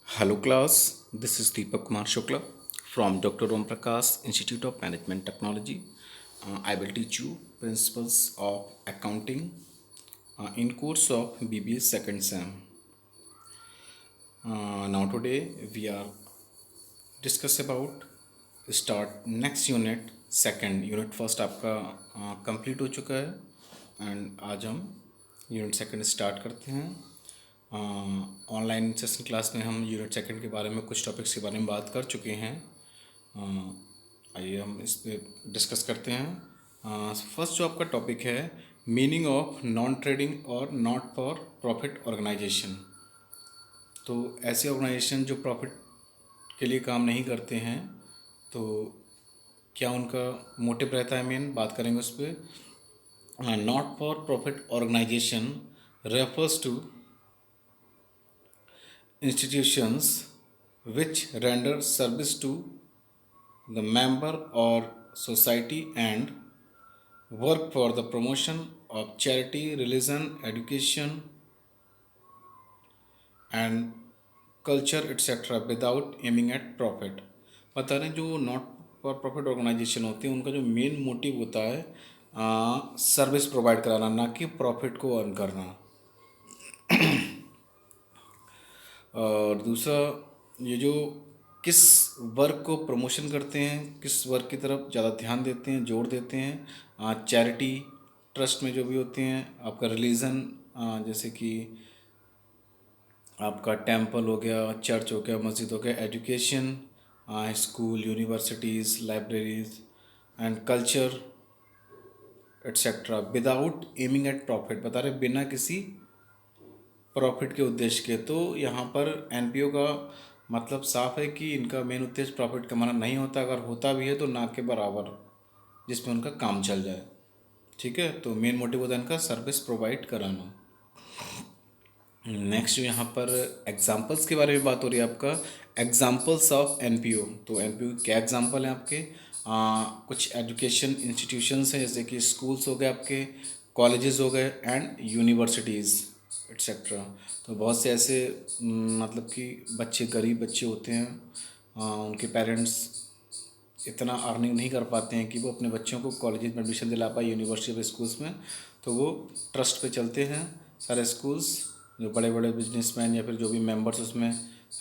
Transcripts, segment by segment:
Hello class, this is Deepak Kumar Shukla from Dr. Om Prakash Institute of Management Technology. I will teach you principles of accounting in course of BBA second sem. Now today we are discuss about start next unit second unit first आपका complete हो चुका है and आज हम unit second start करते हैं। Online session class में हम यूनिट सेकंड के बारे में कुछ टॉपिक्स के बारे में बात कर चुके हैं। आइए हम इस पे डिस्कस करते हैं। फर्स्ट जो आपका टॉपिक है मीनिंग ऑफ नॉन ट्रेडिंग और नॉट फॉर प्रॉफिट ऑर्गेनाइजेशन। तो ऐसे ऑर्गेनाइजेशन जो प्रॉफिट के लिए काम नहीं करते हैं तो क्या उनका मोटिव रहता है, मेन बात करेंगे उस पर। Not for profit organisation refers to institutions which render service to the member or society and work for the promotion of charity, religion, education and culture etc. without aiming at profit। बता रहे हैं जो not for profit organisation होती है उनका जो main motive होता है सर्विस प्रोवाइड कराना, ना कि प्रॉफिट को अर्न करना। और दूसरा ये जो किस वर्क को प्रमोशन करते हैं, किस वर्क की तरफ ज़्यादा ध्यान देते हैं, जोर देते हैं। चैरिटी ट्रस्ट में जो भी होते हैं, आपका रिलीजन जैसे कि आपका टेंपल हो गया, चर्च हो गया, मस्जिद हो गया, education school, universities, libraries and culture etcetera without aiming at profit. बता रहे बिना किसी प्रॉफिट के उद्देश्य के। तो यहाँ पर एनपीओ का मतलब साफ है कि इनका मेन उद्देश्य प्रॉफिट कमाना नहीं होता, अगर होता भी है तो ना के बराबर जिसमें उनका काम चल जाए। ठीक है, तो मेन मोटिव होता है इनका सर्विस प्रोवाइड कराना। नेक्स्ट यहाँ पर एग्जाम्पल्स के बारे में बात हो रही है आपका, एग्जाम्पल्स ऑफ एनपीओ। तो एनपीओ क्या एग्जाम्पल हैं आपके? कुछ एजुकेशन इंस्टीट्यूशंस हैं जैसे कि स्कूल्स हो गए आपके, कॉलेजेस हो गए एंड यूनिवर्सिटीज़ एट्सेट्रा। तो बहुत से ऐसे मतलब कि बच्चे, गरीब बच्चे होते हैं, उनके पेरेंट्स इतना अर्निंग नहीं कर पाते हैं कि वो अपने बच्चों को कॉलेज में एडमिशन दिला पाए, यूनिवर्सिटी स्कूल्स में। तो वो ट्रस्ट पे चलते हैं सारे स्कूल्स। जो बड़े बड़े बिजनेसमैन या फिर जो भी मेंबर्स उसमें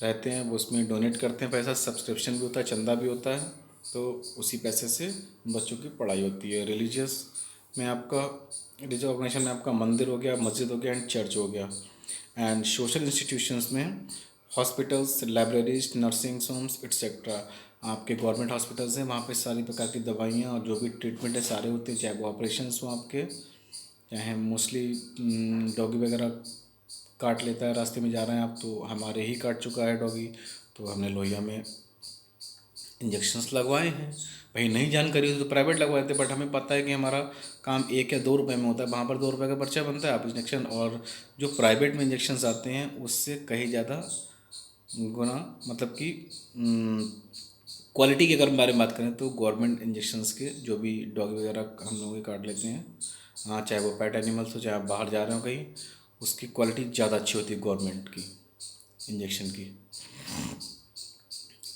रहते हैं वो उसमें डोनेट करते हैं पैसा, सब्सक्रिप्शन भी होता है, चंदा भी होता है। तो उसी पैसे से बच्चों की पढ़ाई होती है। रिलीजियस में आपका, रिलीजियस ऑर्गेनाइजेशन में आपका मंदिर हो गया, मस्जिद हो गया एंड चर्च हो गया। एंड सोशल इंस्टीट्यूशंस में hospitals, libraries, nursing homes etcetera. आपके गवर्नमेंट हॉस्पिटल्स हैं, वहाँ पे सारी प्रकार की दवाइयाँ और जो भी ट्रीटमेंट है सारे होते हैं, चाहे वो ऑपरेशंस हो आपके, चाहे मोस्टली डॉगी वगैरह काट लेता है, रास्ते में जा रहे हैं आप तो हमारे ही काट चुका है डॉगी, तो हमने लोहिया में इंजेक्शंस लगवाए हैं। भाई नहीं जानकारी होती तो प्राइवेट लगवाए थे, बट हमें पता है कि हमारा काम 1 या 2 रुपए में होता है, वहाँ पर 2 रुपए का पर्चा बनता है, आप इंजेक्शन। और जो प्राइवेट में इंजेक्शंस आते हैं उससे कहीं ज़्यादा गुना, मतलब कि क्वालिटी के अगर बारे में बात करें तो गवर्नमेंट इंजेक्शंस के जो भी डॉग वगैरह हम लोग के काट लेते हैं, हाँ, चाहे वो पेट एनिमल्स हो, चाहे आप बाहर जा रहे हो कहीं, उसकी क्वालिटी ज़्यादा अच्छी होती है गवर्नमेंट की इंजेक्शन की।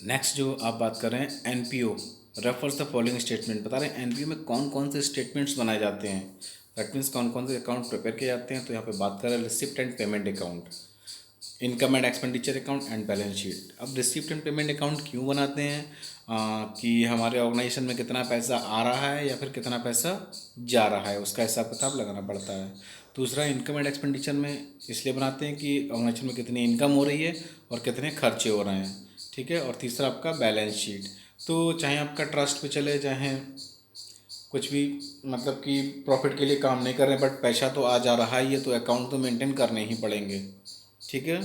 नेक्स्ट जो आप बात कर रहे हैं NPO refers the following statement. बता रहे हैं एनपीओ में कौन कौन से स्टेटमेंट्स बनाए जाते हैं, दैट मीन्स कौन कौन से अकाउंट प्रिपेयर किए जाते हैं। तो यहाँ पे बात कर रहे हैं receipt and payment account, income and expenditure account and balance sheet. अब रिसिप्ट एंड पेमेंट अकाउंट क्यों बनाते हैं? कि हमारे ऑर्गेनाइजेशन में कितना पैसा आ रहा है या फिर कितना पैसा जा रहा है, उसका हिसाब किताब लगाना पड़ता है। दूसरा इनकम एंड एक्सपेंडिचर में इसलिए बनाते हैं कि ऑर्गेनाइजेशन में कितनी इनकम हो रही है और कितने खर्चे हो रहे हैं। ठीक है, और तीसरा आपका बैलेंस शीट। तो चाहे आपका ट्रस्ट पे चले, चाहे कुछ भी, मतलब कि प्रॉफिट के लिए काम नहीं कर रहे हैं बट पैसा तो आ जा रहा है, ये तो अकाउंट तो मेंटेन करने ही पड़ेंगे। ठीक है।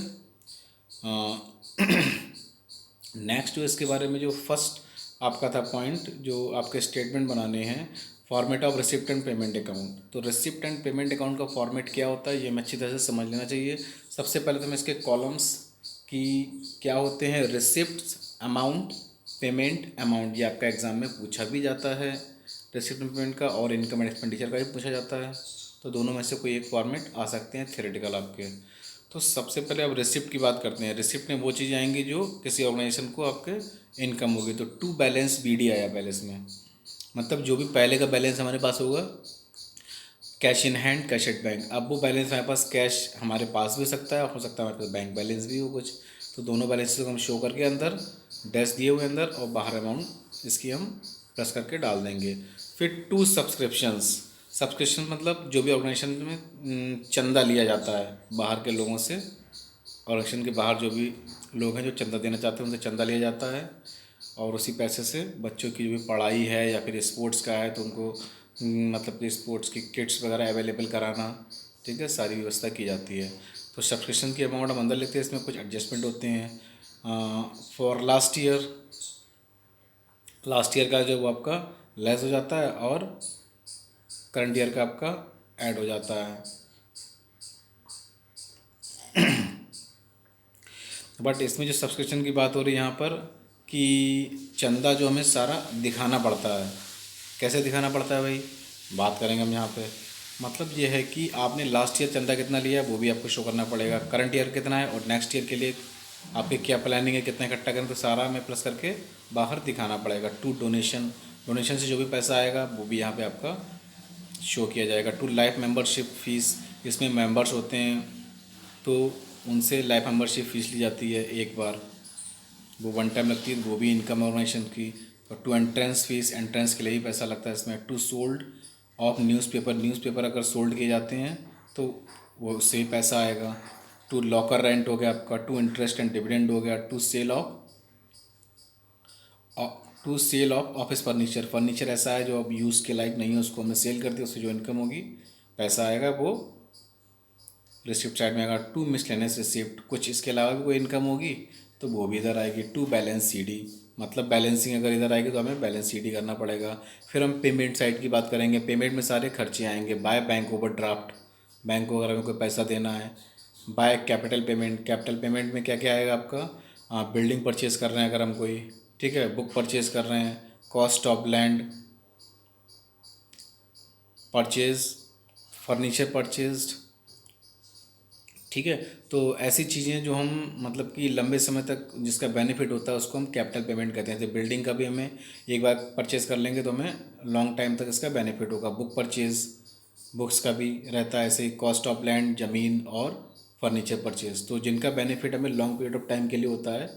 नेक्स्ट जो इसके बारे में जो फर्स्ट आपका था पॉइंट, जो आपके स्टेटमेंट बनाने हैं, format of receipt and payment account. तो रिसिप्ट एंड पेमेंट अकाउंट का फॉर्मेट क्या होता है ये हमें अच्छी तरह से समझ लेना चाहिए। सबसे पहले तो मैं इसके कॉलम्स की क्या होते हैं, रिसिप्ट अमाउंट, पेमेंट अमाउंट, ये आपका एग्जाम में पूछा भी जाता है। रिसिप्ट एंड पेमेंट का और इनकम एंड एक्सपेंडिचर का भी पूछा जाता है, तो दोनों में से कोई एक फॉर्मेट आ सकते हैं थ्योरेटिकल आपके। तो सबसे पहले अब रिसिप्ट की बात करते हैं। रिसिप्ट में वो चीज़ें आएंगी जो किसी ऑर्गेनाइजेशन को आपके इनकम होगी। तो टू बैलेंस BD आया बैलेंस में, मतलब जो भी पहले का बैलेंस हमारे पास होगा cash in hand, cash at bank. अब वो बैलेंस हमारे पास कैश हमारे पास भी हो सकता है, हो सकता है हमारे पास बैंक बैलेंस भी हो कुछ। तो दोनों बैलेंस को हम शो करके अंदर डैश दिए हुए अंदर और बाहर अमाउंट इसकी हम प्लस करके डाल देंगे। फिर टू सब्सक्रिप्शंस। सब्सक्रिप्शन मतलब जो भी ऑर्गेनाइजेशन में चंदा लिया जाता है बाहर के लोगों से, ऑर्गेनाइजेशन के बाहर जो भी लोग हैं जो चंदा देना चाहते हैं उनसे चंदा लिया जाता है, और उसी पैसे से बच्चों की जो भी पढ़ाई है या फिर स्पोर्ट्स का है तो उनको मतलब कि स्पोर्ट्स की किट्स वगैरह अवेलेबल कराना, ठीक है, सारी व्यवस्था की जाती है। तो सब्सक्रिप्शन की अमाउंट हम अंदर लेते हैं, इसमें कुछ एडजस्टमेंट होते हैं। फॉर लास्ट ईयर का जो वो आपका लेस हो जाता है और करंट ईयर का आपका ऐड हो जाता है। बट इसमें जो सब्सक्रिप्शन की बात हो रही है यहाँ पर कि चंदा जो हमें सारा दिखाना पड़ता है। कैसे दिखाना पड़ता है भाई, बात करेंगे हम यहाँ पे। मतलब ये है कि आपने लास्ट ईयर चंदा कितना लिया है वो भी आपको शो करना पड़ेगा, करंट ईयर कितना है और नेक्स्ट ईयर के लिए आपकी क्या प्लानिंग है, कितना इकट्ठा करें, तो सारा हमें प्लस करके बाहर दिखाना पड़ेगा। टू डोनेशन, डोनेशन से जो भी पैसा आएगा वो भी यहाँ पे आपका शो किया जाएगा। टू लाइफ मेंबरशिप फीस, इसमें मेंबर्स होते हैं तो उनसे लाइफ मेंबरशिप फ़ीस ली जाती है एक बार, वो वन टाइम लगती है, वो भी इनकम ऑर्गेनाइजेशन की। और टू एंट्रेंस फीस, एंट्रेंस के लिए भी पैसा लगता है इसमें। To sold off newspaper, newspaper अगर सोल्ड किए जाते हैं तो वो उससे भी पैसा आएगा। टू लॉकर रेंट हो गया आपका। टू इंटरेस्ट एंड डिविडेंड हो गया। To sale of office furniture, furniture ऐसा है जो अब यूज़ के लायक नहीं है उसको हमें सेल कर दिया, उससे जो इनकम होगी पैसा आएगा वो रिसिप्ट साइड में आएगा। टू मिसलेनियस रिसिप्ट, कुछ इसके अलावा भी कोई इनकम होगी तो वो भी इधर आएगी। टू बैलेंस CD, मतलब बैलेंसिंग अगर इधर आएगी तो हमें बैलेंस CD करना पड़ेगा। फिर हम पेमेंट साइड की बात करेंगे। पेमेंट में सारे खर्चे आएंगे। बाय बैंक ओवरड्राफ्ट, बैंक को अगर हमें कोई पैसा देना है। By capital payment, capital payment में क्या क्या आएगा आपका, बिल्डिंग परचेज़ कर रहे हैं अगर हम कोई, ठीक है, बुक परचेज़ कर रहे हैं, cost of land purchase, furniture purchased, ठीक है। तो ऐसी चीज़ें जो हम मतलब कि लंबे समय तक जिसका बेनिफिट होता है उसको हम कैपिटल पेमेंट कहते हैं। जैसे बिल्डिंग का भी हमें एक बार परचेज़ कर लेंगे तो हमें लॉन्ग टाइम तक इसका बेनिफिट होगा। बुक परचेज़, बुक्स का भी रहता है ऐसे ही। कॉस्ट ऑफ लैंड, ज़मीन और फर्नीचर परचेज़, तो जिनका बेनिफिट हमें लॉन्ग पीरियड ऑफ टाइम के लिए होता है,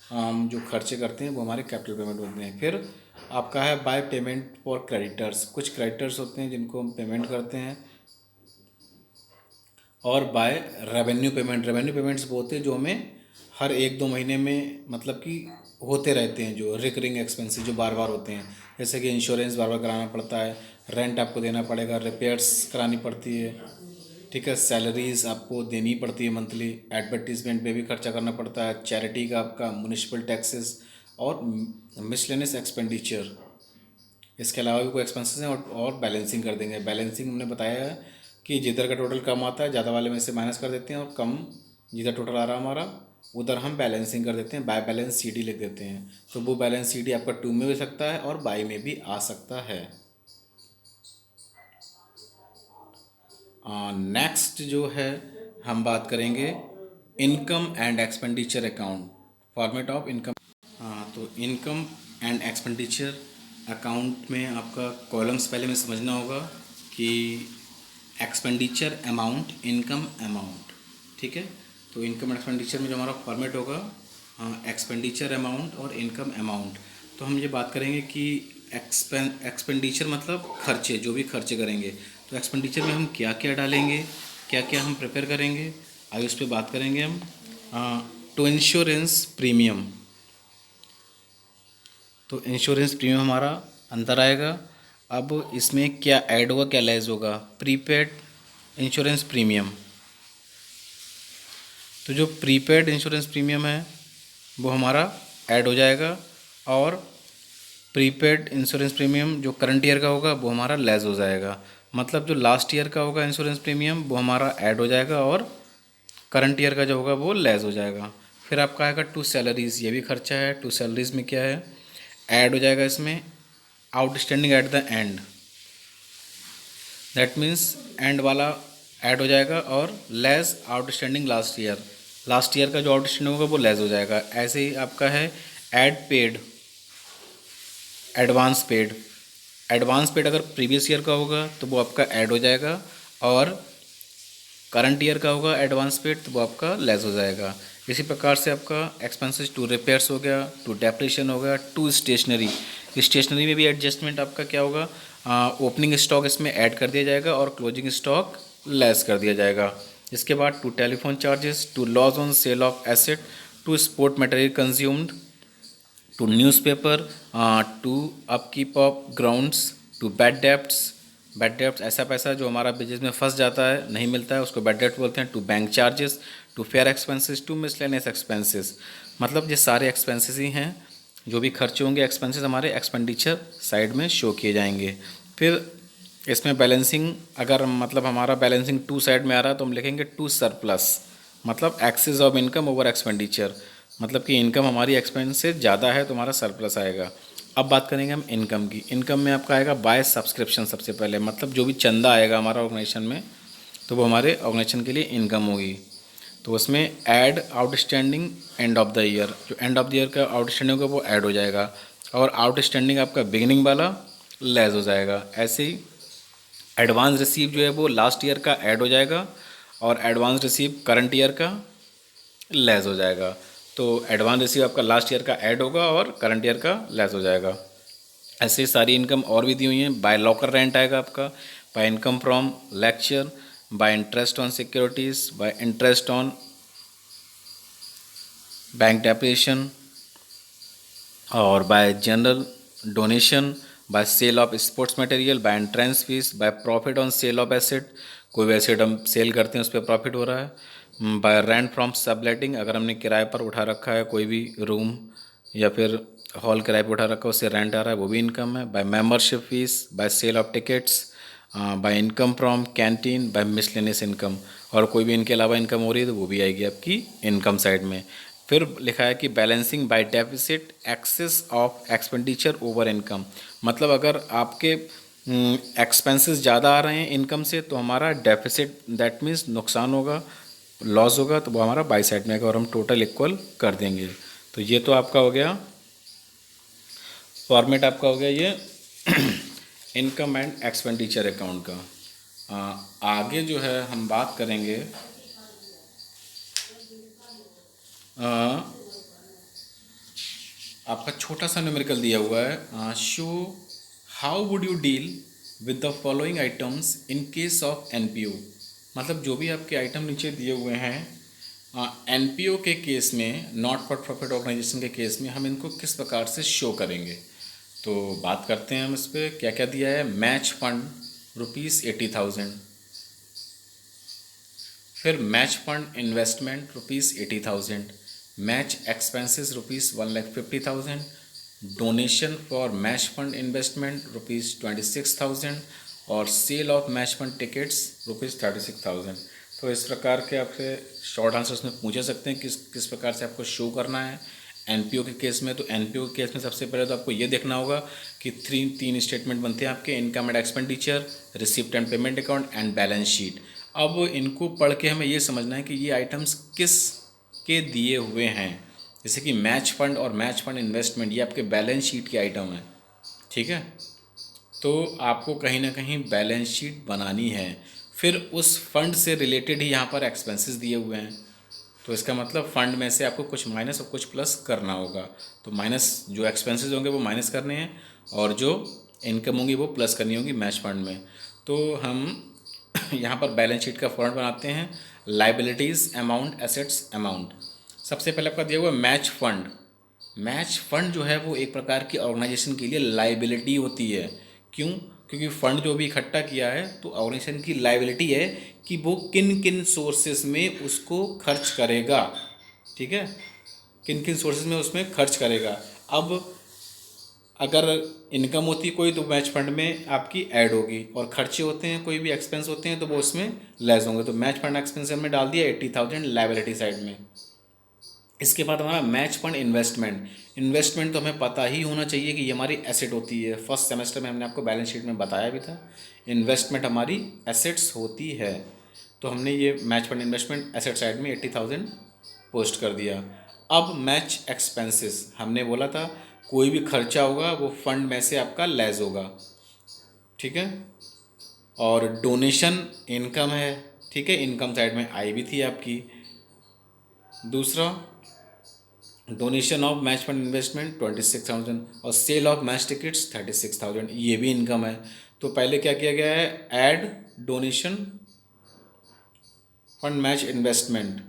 हम जो खर्चे करते हैं वो हमारे कैपिटल पेमेंट होते हैं। फिर आपका है बाय पेमेंट फॉर क्रेडिटर्स, कुछ क्रेडिटर्स होते हैं जिनको हम पेमेंट करते हैं। और by revenue payment, revenue payments वो होते हैं जो हमें हर एक दो महीने में मतलब कि होते रहते हैं, जो रिकरिंग एक्सपेंसेस जो बार बार होते हैं। जैसे कि इंश्योरेंस बार बार कराना पड़ता है, रेंट आपको देना पड़ेगा, रिपेयर्स करानी पड़ती है, ठीक है, सैलरीज आपको देनी पड़ती है मंथली, एडवर्टीजमेंट पे भी खर्चा करना पड़ता है, चैरिटी का आपका, म्यूनिसिपल टैक्सेस और मिसलेनियस एक्सपेंडिचर। इसके अलावा भी कोई एक्सपेंसेस हैं और बैलेंसिंग कर देंगे। बैलेंसिंग हमने बताया है कि जिधर का टोटल कम आता है ज़्यादा वाले में से माइनस कर देते हैं और कम जिधर टोटल आ रहा है हमारा उधर हम बैलेंसिंग कर देते हैं, बाय बैलेंस CD लिख देते हैं। तो वो बैलेंस CD आपका टू में भी सकता है और बाई में भी आ सकता है। नेक्स्ट जो है हम बात करेंगे income and expenditure account, format of income. हाँ, तो इनकम एंड एक्सपेंडिचर अकाउंट में आपका कॉलम्स पहले में समझना होगा कि एक्सपेंडिचर अमाउंट, इनकम अमाउंट, ठीक है। तो इनकम एंड एक्सपेंडिचर में जो हमारा फॉर्मेट होगा एक्सपेंडिचर अमाउंट और इनकम अमाउंट। तो हम ये बात करेंगे कि एक्सपेंडिचर मतलब खर्चे, जो भी खर्चे करेंगे। तो एक्सपेंडिचर में हम क्या क्या डालेंगे, क्या क्या हम प्रिपेयर करेंगे, आगे उस पर बात करेंगे हम। टू इंश्योरेंस प्रीमियम, तो इंश्योरेंस प्रीमियम हमारा अंदर आएगा। अब इसमें क्या ऐड होगा, क्या लेस होगा, प्रीपेड इंश्योरेंस प्रीमियम। तो जो प्रीपेड इंश्योरेंस प्रीमियम है वो हमारा ऐड हो जाएगा और प्रीपेड इंश्योरेंस प्रीमियम जो करंट ईयर का होगा वो हमारा लेस हो जाएगा। मतलब जो लास्ट ईयर का होगा इंश्योरेंस प्रीमियम वो हमारा ऐड हो जाएगा और करंट ईयर का जो होगा वो लेस हो जाएगा। फिर आपका आएगा टू सैलरीज़, ये भी खर्चा है। टू सैलरीज़ में क्या है, ऐड हो जाएगा इसमें outstanding at the end, that means and वाला ऐड हो जाएगा, और लेस आउटस्टैंडिंग लास्ट ईयर का जो आउटस्टैंडिंग होगा वो लेस हो जाएगा। ऐसे ही आपका है ऐड पेड, एडवांस पेड अगर प्रीवियस ईयर का होगा तो वो आपका ऐड हो जाएगा, और करंट ईयर का होगा एडवांस पेड तो वो आपका लेस हो जाएगा। इसी प्रकार से आपका एक्सपेंसेस टू रिपेयर्स हो गया, टू डेप्रेशन हो गया, टू स्टेशनरी में भी एडजस्टमेंट आपका क्या होगा, ओपनिंग स्टॉक इसमें ऐड कर दिया जाएगा और क्लोजिंग स्टॉक लेस कर दिया जाएगा। इसके बाद to telephone charges, to loss on sale of asset, to sport material consumed, to newspaper, to upkeep of grounds, to bad debts ऐसा पैसा जो हमारा बिजनेस में फंस जाता है, नहीं मिलता है, उसको बैड डेप्ट बोलते हैं। To bank charges, to fair expenses, to miscellaneous expenses. मतलब ये सारे एक्सपेंसेस ही हैं, जो भी खर्चे होंगे एक्सपेंसेस हमारे एक्सपेंडिचर साइड में शो किए जाएंगे। फिर इसमें बैलेंसिंग, अगर मतलब हमारा बैलेंसिंग टू साइड में आ रहा है तो हम लिखेंगे टू सरप्लस, मतलब excess of income over expenditure, मतलब कि इनकम हमारी एक्सपेंस से ज़्यादा है तो हमारा सरप्लस आएगा। अब बात करेंगे हम इनकम की। इनकम में आपका आएगा बाय सब्सक्रिप्शन सबसे पहले, मतलब जो भी चंदा आएगा हमारा ऑर्गेनाइजेशन में तो वो हमारे ऑर्गेनाइजेशन के लिए इनकम होगी। तो उसमें add outstanding end of the year, जो एंड ऑफ द ईयर का आउटस्टैंडिंग होगा वो ऐड हो जाएगा, और आउटस्टैंडिंग आपका बिगिनिंग वाला लेस हो जाएगा। ऐसे ही एडवांस रिसीव जो है वो लास्ट ईयर का ऐड हो जाएगा, और एडवांस रिसीव करंट ईयर का लेस हो जाएगा। तो एडवांस रिसीव आपका लास्ट ईयर का ऐड होगा और करंट ईयर का लेस हो जाएगा। ऐसे सारी इनकम और भी दी हुई हैं। बाय लॉकर रेंट आएगा आपका, by income from lecture, by interest on securities, by interest on bank depreciation, और by general donation, by sale of sports material, by entrance fees, by profit on sale of asset, कोई भी asset हम cell करते हैं उस पर profit हो रहा है। बाय रेंट फ्रॉम सबलेटिंग, अगर हमने किराए पर उठा रखा है कोई भी रूम या फिर हॉल किराए पर उठा रखा है उससे रेंट आ रहा है वो भी इनकम है। By membership fees, by sale of tickets, by income from canteen, by miscellaneous income, और कोई भी इनके अलावा इनकम हो रही है तो वो भी आएगी आपकी इनकम साइड में। फिर लिखा है कि balancing by deficit excess of expenditure over income, मतलब अगर आपके एक्सपेंसेस ज़्यादा आ रहे हैं इनकम से तो हमारा डेफिसिट, दैट मीन्स नुकसान होगा, लॉस होगा, तो वो हमारा बाई साइड में आएगा और हम टोटल इक्वल कर देंगे। तो ये तो आपका हो गया फॉर्मेट, आपका हो गया ये इनकम एंड एक्सपेंडिचर अकाउंट का। आगे जो है हम बात करेंगे आपका छोटा सा न्यूमेरिकल दिया हुआ है, show how would you deal with the following items in case of NPO. मतलब जो भी आपके आइटम नीचे दिए हुए हैं एनपीओ के केस में, नॉट फॉर प्रॉफिट ऑर्गेनाइजेशन के केस में हम इनको किस प्रकार से शो करेंगे। तो बात करते हैं हम इस पर क्या क्या दिया है। मैच फंड ₹80,000, फिर match fund investment ₹80,000, match expenses ₹1,50,000, donation for match fund investment ₹26,000, और sale of match fund tickets ₹36,000। तो इस प्रकार के आपसे शॉर्ट आंसर उसमें पूछे सकते हैं किस किस प्रकार से आपको शो करना है एनपीओ के केस में। तो एनपीओ के केस में सबसे पहले तो आपको ये देखना होगा कि तीन स्टेटमेंट बनते हैं आपके, income and expenditure, receipt and payment account and balance sheet. अब इनको पढ़ के हमें ये समझना है कि ये आइटम्स किस के दिए हुए हैं। जैसे कि मैच फंड और मैच फंड इन्वेस्टमेंट ये आपके बैलेंस शीट के आइटम हैं, ठीक है। तो आपको कहीं ना कहीं बैलेंस शीट बनानी है, फिर उस फंड से रिलेटेड ही यहाँ पर एक्सपेंसेस दिए हुए हैं। तो इसका मतलब फ़ंड में से आपको कुछ माइनस और कुछ प्लस करना होगा। तो माइनस जो एक्सपेंसेस होंगे वो माइनस करने हैं, और जो इनकम होंगी वो प्लस करनी होगी मैच फंड में। तो हम यहाँ पर बैलेंस शीट का फॉर्मेट बनाते हैं, लाइबिलिटीज़ अमाउंट, एसेट्स अमाउंट। सबसे पहले आपका दिया हुआ मैच फंड। मैच फंड जो है वो एक प्रकार की ऑर्गेनाइजेशन के लिए लाइबिलिटी होती है। क्यों? क्योंकि फ़ंड जो भी इकट्ठा किया है तो ऑर्गेनाइजेशन की लाइबिलिटी है कि वो किन किन सोर्सेज में उसको खर्च करेगा, ठीक है, किन किन सोर्सेज में उसमें खर्च करेगा। अब अगर इनकम होती है कोई तो मैच फंड में आपकी ऐड होगी, और खर्चे होते हैं कोई भी एक्सपेंस होते हैं तो वो उसमें लेस होंगे। तो मैच फंड एक्सपेंस हमने डाल दिया 80,000 लाइबिलिटी साइड में। इसके बाद हमारा मैच फंड इन्वेस्टमेंट तो हमें पता ही होना चाहिए कि ये हमारी एसेट होती है। फर्स्ट सेमेस्टर में हमने आपको बैलेंस शीट में बताया भी था, इन्वेस्टमेंट हमारी एसेट्स होती है। तो हमने ये match fund investment asset side में 80,000 पोस्ट कर दिया। अब मैच एक्सपेंसेस, हमने बोला था कोई भी खर्चा होगा वो फंड में से आपका लेस होगा, ठीक है। और डोनेशन इनकम है, ठीक है, इनकम साइड में आई भी थी आपकी। दूसरा, donation of match fund investment 26,000 और सेल ऑफ मैच टिकट्स 36,000, ये भी इनकम है। तो पहले क्या किया गया है, add donation fund match investment,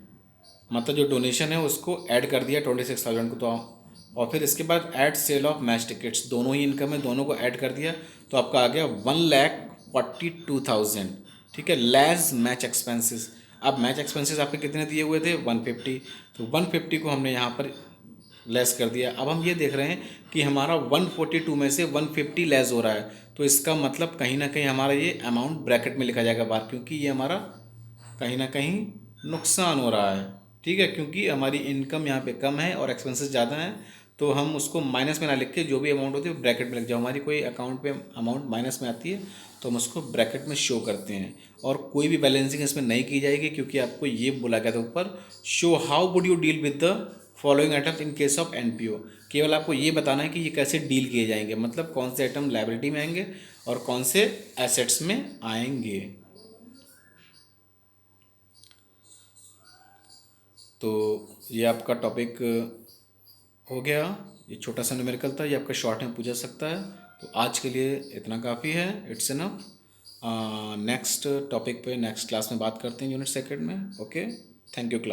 मतलब जो डोनेशन है उसको ऐड कर दिया 26,000 को, तो और फिर इसके बाद add sale of match tickets, दोनों ही इनकम है, दोनों को ऐड कर दिया तो आपका आ गया 1,42,000, ठीक है, लेस मैच एक्सपेंसेस। अब मैच एक्सपेंसेस आपके कितने दिए हुए थे, 150, तो 150 को हमने यहाँ पर लेस कर दिया। अब हम ये देख रहे हैं कि हमारा 142 में से 150 लेस हो रहा है, तो इसका मतलब कहीं ना कहीं हमारा ये अमाउंट ब्रैकेट में लिखा जाएगा बाहर, क्योंकि ये हमारा कहीं ना कहीं नुकसान हो रहा है, ठीक है, क्योंकि हमारी इनकम यहाँ पे कम है और एक्सपेंसेस ज़्यादा हैं। तो हम उसको माइनस में ना लिख के जो भी अमाउंट होती है ब्रैकेट में लिख जाओ। हमारी कोई अकाउंट पे अमाउंट माइनस में आती है तो हम उसको ब्रैकेट में शो करते हैं, और कोई भी बैलेंसिंग इसमें नहीं की जाएगी, क्योंकि आपको ये बोला गया था ऊपर, show how would you deal with the following items in case of NPO. केवल आपको ये बताना है कि ये कैसे डील किए जाएंगे, मतलब कौन से आइटम लायबिलिटी में आएंगे और कौन से एसेट्स में आएंगे। तो ये आपका टॉपिक हो गया, ये छोटा सा न्यूमेरिकल था, ये आपका शॉर्ट में पूछा सकता है। तो आज के लिए इतना काफ़ी है, इट्स इनफ। नेक्स्ट टॉपिक पे नेक्स्ट क्लास में बात करते हैं यूनिट सेकंड में। Okay, thank you class.